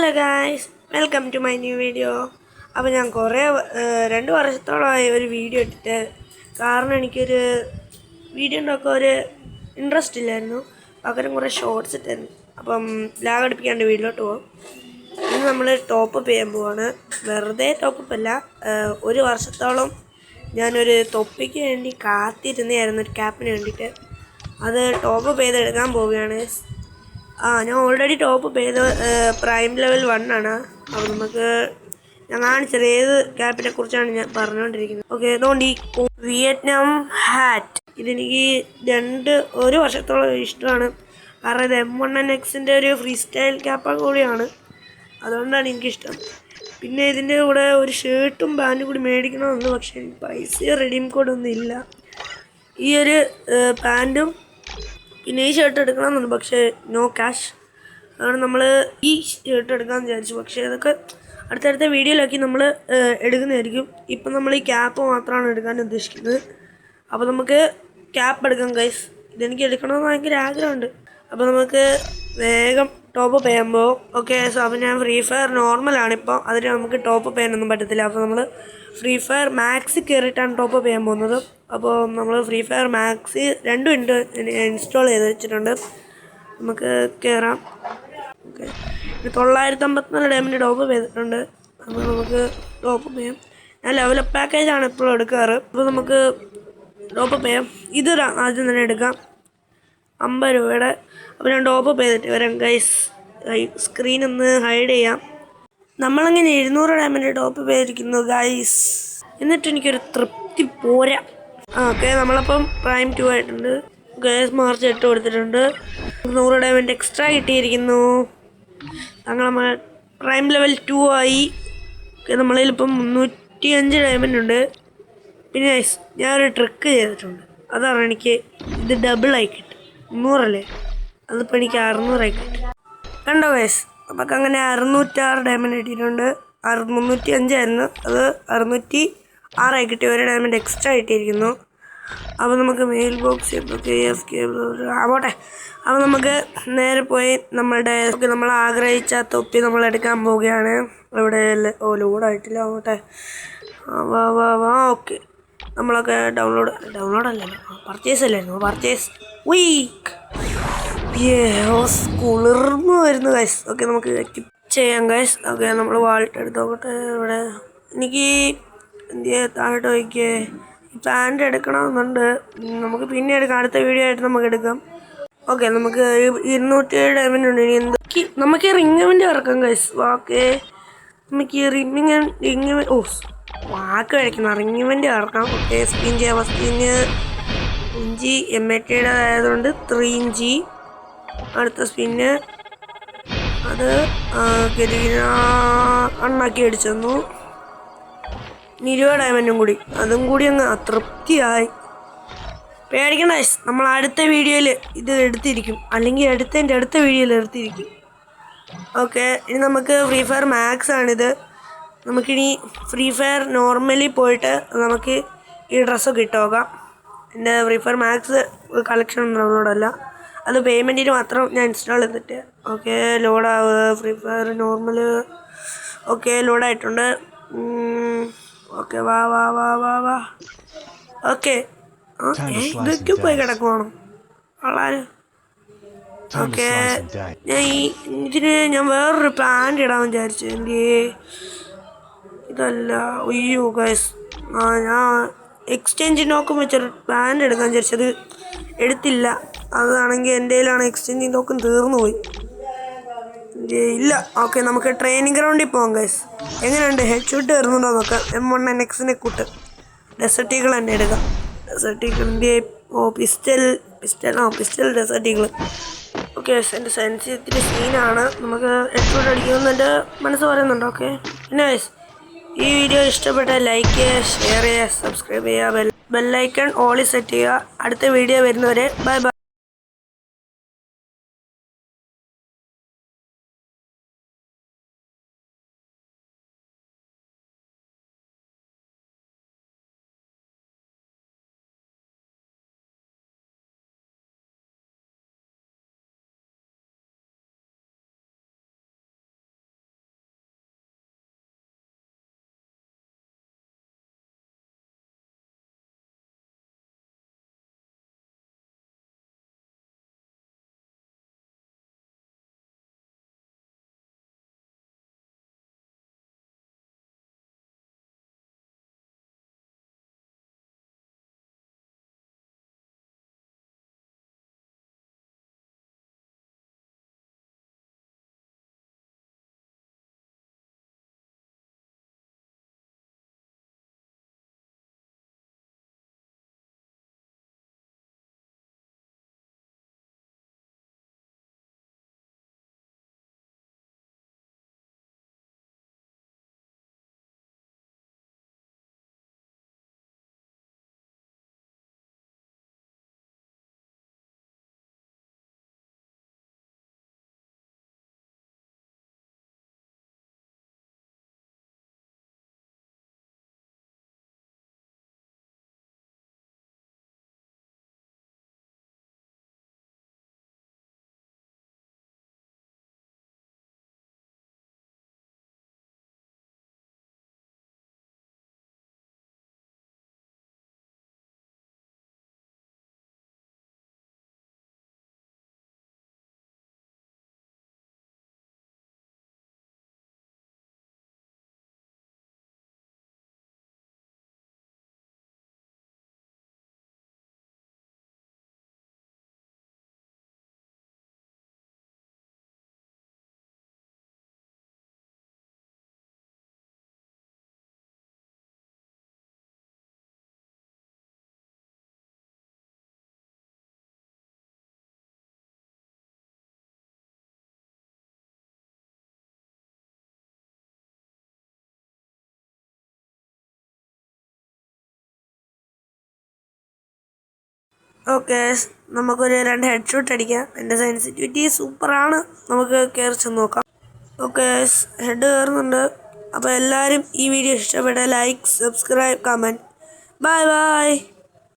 Hello guys, welcome to my new video. അപ്പോൾ ഞാൻ 2 വർഷത്തോളമായി ഒരു വീഡിയോ ഇട്ടിട്ട്. കാരണം എനിക്കൊരു വീഡിയോ ഉണ്ടാക്കാൻ ഒരു ഇൻട്രസ്റ്റ് ഇല്ലായിരുന്നു. പകരം കുറേ ഷോർട്സ് ഇട്ടായിരുന്നു. അപ്പം ലാഗ് അടുപ്പിക്കാണ്ട് വീട്ടിലോട്ട് പോകും. ഇന്ന് നമ്മൾ ടോപ്പപ്പ് ചെയ്യാൻ പോവാണ്. വെറുതെ ടോപ്പപ്പ് അല്ല, 1 വർഷത്തോളം ഞാനൊരു തൊപ്പിക്ക് വേണ്ടി കാത്തിരുന്നതായിരുന്നു, ഒരു ക്യാപ്പിന് വേണ്ടിയിട്ട്. അത് ടോപ്പപ്പ് ചെയ്തെടുക്കാൻ പോവുകയാണ്. ഞാൻ ഓൾറെഡി ടോപ്പ് ചെയ്ത് പ്രൈം ലെവൽ 1 ആണ്. അപ്പോൾ നമുക്ക് ഞാൻ കാണിച്ചത് ഏത് ക്യാപ്പിനെ കുറിച്ചാണ് ഞാൻ പറഞ്ഞുകൊണ്ടിരിക്കുന്നത്. ഓക്കെ, അതുകൊണ്ട് ഈ വിയറ്റ്നാം ഹാറ്റ് ഇതെനിക്ക് 1 വർഷത്തോളം ഇഷ്ടമാണ്. കാരണം ഇത് M1NXൻ്റെ ഒരു ഫ്രീ സ്റ്റൈൽ ക്യാപ്പ് കൂടിയാണ്, അതുകൊണ്ടാണ് എനിക്കിഷ്ടം. പിന്നെ ഇതിൻ്റെ കൂടെ ഒരു ഷർട്ടും പാൻറ്റും കൂടി മേടിക്കണമെന്ന്, പക്ഷേ പൈസ റെഡീം കോഡൊന്നും ഇല്ല. ഈ ഒരു പാൻറ്റും പിന്നെ ഈ ഷർട്ട് എടുക്കണമെന്നുണ്ട്, പക്ഷേ നോ ക്യാഷ്. അതാണ് നമ്മൾ ഈ ഷർട്ട് എടുക്കാമെന്ന് വിചാരിച്ചു. പക്ഷേ അതൊക്കെ അടുത്തടുത്ത വീഡിയോയിലാക്കി നമ്മൾ എടുക്കുന്നതായിരിക്കും. ഇപ്പം നമ്മൾ ഈ ക്യാപ്പ് മാത്രമാണ് എടുക്കാൻ ഉദ്ദേശിക്കുന്നത്. അപ്പോൾ നമുക്ക് ക്യാപ്പ് എടുക്കാം ഗൈസ്. ഇതെനിക്ക് എടുക്കണമെന്ന് ഭയങ്കര ആഗ്രഹമുണ്ട്. അപ്പോൾ നമുക്ക് വേഗം ടോപ്പ് ചെയ്യാൻ പോകും. ഓക്കെ, സോ അപ്പോൾ ഞാൻ ഫ്രീ ഫയർ നോർമലാണിപ്പോൾ, അതിന് നമുക്ക് ടോപ്പ് ചെയ്യാനൊന്നും പറ്റത്തില്ല. അപ്പോൾ നമ്മൾ ഫ്രീ ഫയർ മാക്സ് കയറിയിട്ടാണ് ടോപ്പ് ചെയ്യാൻ പോകുന്നത്. അപ്പോൾ നമ്മൾ ഫ്രീ ഫയർ മാക്സ് രണ്ടും ഇൻസ്റ്റാൾ ചെയ്ത് വെച്ചിട്ടുണ്ട്. നമുക്ക് കയറാം. ഓക്കെ, 954 ഡയമണ്ട് ടോപ്പ് ചെയ്തിട്ടുണ്ട്. അപ്പോൾ നമുക്ക് ടോപ്പ് ചെയ്യാം. ഞാൻ ലെവലപ്പ് പാക്കേജാണ് എപ്പോഴും എടുക്കാറ്. അപ്പോൾ നമുക്ക് ടോപ്പ് ചെയ്യാം. ഇത് ആദ്യം തന്നെ എടുക്കാം, 50 രൂപയുടെ. അപ്പോൾ ഞാൻ ടോപ്പ് ചെയ്തിട്ട് വരാം ഗൈസ്. സ്ക്രീനൊന്ന് ഹൈഡ് ചെയ്യാം. നമ്മളങ്ങനെ 200 ഡയമണ്ട് ടോപ്പ് ചെയ്തിരിക്കുന്നു ഗൈസ്. എന്നിട്ട് എനിക്കൊരു തൃപ്തി പോരാ. ഓക്കെ, നമ്മളപ്പം പ്രൈം 2 ആയിട്ടുണ്ട് ഗൈസ്. മാർച്ച് 8 കൊടുത്തിട്ടുണ്ട്. 100 ഡയമണ്ട് എക്സ്ട്രാ കിട്ടിയിരിക്കുന്നു. നമ്മൾ പ്രൈം ലെവൽ 2 ആയി. ഓക്കെ, നമ്മളിലിപ്പം 305 ഡയമണ്ട് ഉണ്ട്. പിന്നെ ഗൈസ്, ഞാനൊരു ട്രിക്ക് ചെയ്തിട്ടുണ്ട്. അതാണ് എനിക്ക് ഇത് ഡബിളായി കിട്ടും. 300 അല്ലേ, അതിപ്പോൾ എനിക്ക് 600 ആയി കിട്ടും. കണ്ടോ ഗൈസ്, നമുക്ക് അങ്ങനെ 606 ഡയമണ്ട് കിട്ടിയിട്ടുണ്ട്. 305 ആയിരുന്നു, അത് 606 ആയി കിട്ടി. 1 ഡയമണ്ട് എക്സ്ട്രാ കിട്ടിയിരിക്കുന്നു. അപ്പോൾ നമുക്ക് മെയിൽ ബോക്സ് ആവട്ടെ. അപ്പോൾ നമുക്ക് നേരെ പോയി നമ്മൾ ആഗ്രഹിച്ച തൊപ്പി നമ്മൾ എടുക്കാൻ പോവുകയാണ്. ഇവിടെ ലോഡായിട്ടില്ല. ആവട്ടെ, വാ. ഓക്കെ, നമ്മളൊക്കെ ഡൗൺലോഡ് അല്ലല്ലോ, പർച്ചേസ് അല്ലായിരുന്നു. പർച്ചേസ് വീക്ക് കുളിർന്നു വരുന്നു ഗൈസ്. ഓക്കെ, നമുക്ക് എക്വിപ്പ് ചെയ്യാം ഗൈസ്. ഓക്കെ, നമ്മൾ വാൾട്ട് എടുത്ത് നോക്കട്ടെ. ഇവിടെ എനിക്ക് താഴോട്ട് വയ്ക്കേ ഈ പാൻറ്റ് എടുക്കണമെന്നുണ്ട്. നമുക്ക് പിന്നെ എടുക്കാം, അടുത്ത വീഡിയോ ആയിട്ട് നമുക്ക് എടുക്കാം. ഓക്കെ, നമുക്ക് 207 ഡയമണ്ട് ഉണ്ട്. ഇനി നമുക്ക് റിംഗ് ഇറക്കാം ഗൈസ്. ഓക്കെ, നമുക്ക് ഈ റിംഗ് വാക്ക് കഴിക്കണം, റിംഗ് ഇറക്കാം. ഓക്കെ, സ്പിൻ ചെയ്യാം. ഫസ്റ്റ് ഇഞ്ചി M80 ആയതുകൊണ്ട് 3 ഇഞ്ചി. അടുത്ത സ്പിന്ന് അത് അണ്ണാക്കി അടിച്ചു തന്നു. 20 ഡയമണ്ടും കൂടി, അതും കൂടി അങ്ങ് തൃപ്തിയായി. പേടിക്കണ്ട, നമ്മൾ അടുത്ത വീഡിയോയിൽ ഇത് എടുത്തിരിക്കും, അല്ലെങ്കിൽ അടുത്ത വീഡിയോയിൽ എടുത്തിരിക്കും. ഓക്കെ, ഇനി നമുക്ക് ഫ്രീ ഫയർ മാക്സ് ആണിത്. നമുക്കിനി ഫ്രീ ഫയർ നോർമലി പോയിട്ട് നമുക്ക് ഈ ഡ്രസ്സൊക്കെ ഇട്ട് നോക്കാം. എൻ്റെ ഫ്രീ ഫയർ മാക്സ് കളക്ഷൻ ഡൗൺലോഡല്ല, അത് പേയ്മെൻറ്റിന് മാത്രം ഞാൻ ഇൻസ്റ്റാൾ ചെയ്തിട്ട്. ഓക്കെ, ലോഡാവുക ഫ്രീ ഫയർ നോർമൽ. ഓക്കെ, ലോഡായിട്ടുണ്ട്. ഓക്കെ, വാ. ഓക്കെ, ഇതൊക്കെ പോയി കിടക്കുവാണോ വളരെ. ഓക്കെ, ഞാൻ വേറൊരു പാൻറ് ഇടാൻ വിചാരിച്ചു. എൻ്റെ ഇതല്ല. അയ്യോ ഗൈസ്, ഞാൻ എക്സ്ചേഞ്ച് നോക്കുമ്പോൾ വെച്ചൊരു പാൻറ് എടുക്കാൻ വിചാരിച്ചത് എടുത്തില്ല. അതാണെങ്കിൽ എൻ്റെ കയ്യിലാണ് എക്സ്ചേഞ്ചിങ് ടോക്കൺ തീർന്നു പോയി. ഇല്ല. ഓക്കെ, നമുക്ക് ട്രെയിനിങ് ഗ്രൗണ്ടിൽ പോകാം ഗൈസ്. എങ്ങനെയുണ്ട്, ഹെഡ് ഷൂട്ട് വരുന്നുണ്ടോ നോക്കാം. M1NXനെ കൂട്ട് ഡെസർട്ട് ഈഗിൾ തന്നെ എടുക്കാം. ഡെസർട്ട് ഈഗിളിൻ്റെ പിസ്റ്റൽ ഡെസർട്ട് ഈഗിൾ. ഓക്കെ, എൻ്റെ സെൻസിറ്റീവ് സീനാണ്. നമുക്ക് ഹെഡ് ഷൂട്ട് അടിക്കുമെന്ന് എൻ്റെ മനസ്സ് പറയുന്നുണ്ട്. ഓക്കെ, പിന്നെ ഗൈസ്, ഈ വീഡിയോ ഇഷ്ടപ്പെട്ടാൽ ലൈക്ക് ചെയ്യുക, ഷെയർ ചെയ്യുക, സബ്സ്ക്രൈബ് ചെയ്യുക, ബെല്ലൈക്കൺ ഓളി സെറ്റ് ചെയ്യുക. അടുത്ത വീഡിയോ വരുന്നവരെ ബൈ. ഓക്കെ, നമുക്കൊരു 2 ഹെഡ് ഷോട്ട് അടിക്കാം. എൻ്റെ സെൻസിറ്റിവിറ്റി സൂപ്പറാണ്. നമുക്ക് കയറി ചെന്ന് നോക്കാം. ഓക്കെ, ഹെഡ് കയറുന്നുണ്ട്. അപ്പോൾ എല്ലാവരും ഈ വീഡിയോ ഇഷ്ടപ്പെട്ട like, subscribe, comment. Bye bye.